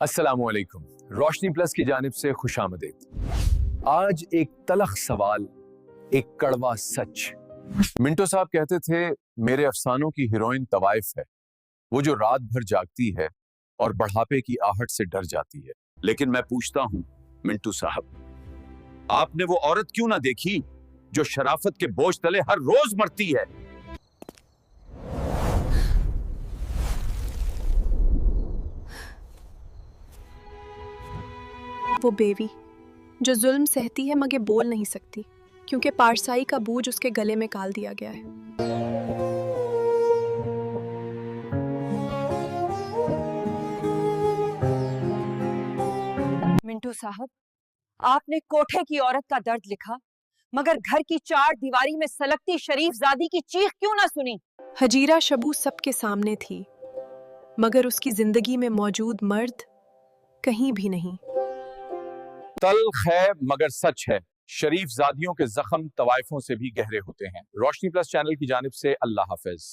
अस्सलामुअलैकुम। रोशनी प्लस की जानिब से खुशामदीद। आज एक तलख सवाल, एक कड़वा सच। मिंटो साहब कहते थे मेरे अफसानों की हीरोइन तवाइफ है, वो जो रात भर जागती है और बढ़ापे की आहट से डर जाती है। लेकिन मैं पूछता हूं मिंटू साहब, आपने वो औरत क्यों ना देखी जो शराफत के बोझ तले हर रोज मरती है? वो बेवी जो जुल्म सहती है मगर बोल नहीं सकती, क्योंकि पारसाई का बोझ उसके गले में काल दिया गया है। मिंटू साहब, आपने कोठे की औरत का दर्द लिखा, मगर घर की चार दीवारी में सलगती शरीफजादी की चीख क्यों ना सुनी? हजीरा शबू सबके सामने थी, मगर उसकी जिंदगी में मौजूद मर्द कहीं भी नहीं। तल्ख है मगर सच है, शरीफ जादियों के जख्म तवाइफों से भी गहरे होते हैं। रोशनी प्लस चैनल की जानिब से अल्लाह हाफिज।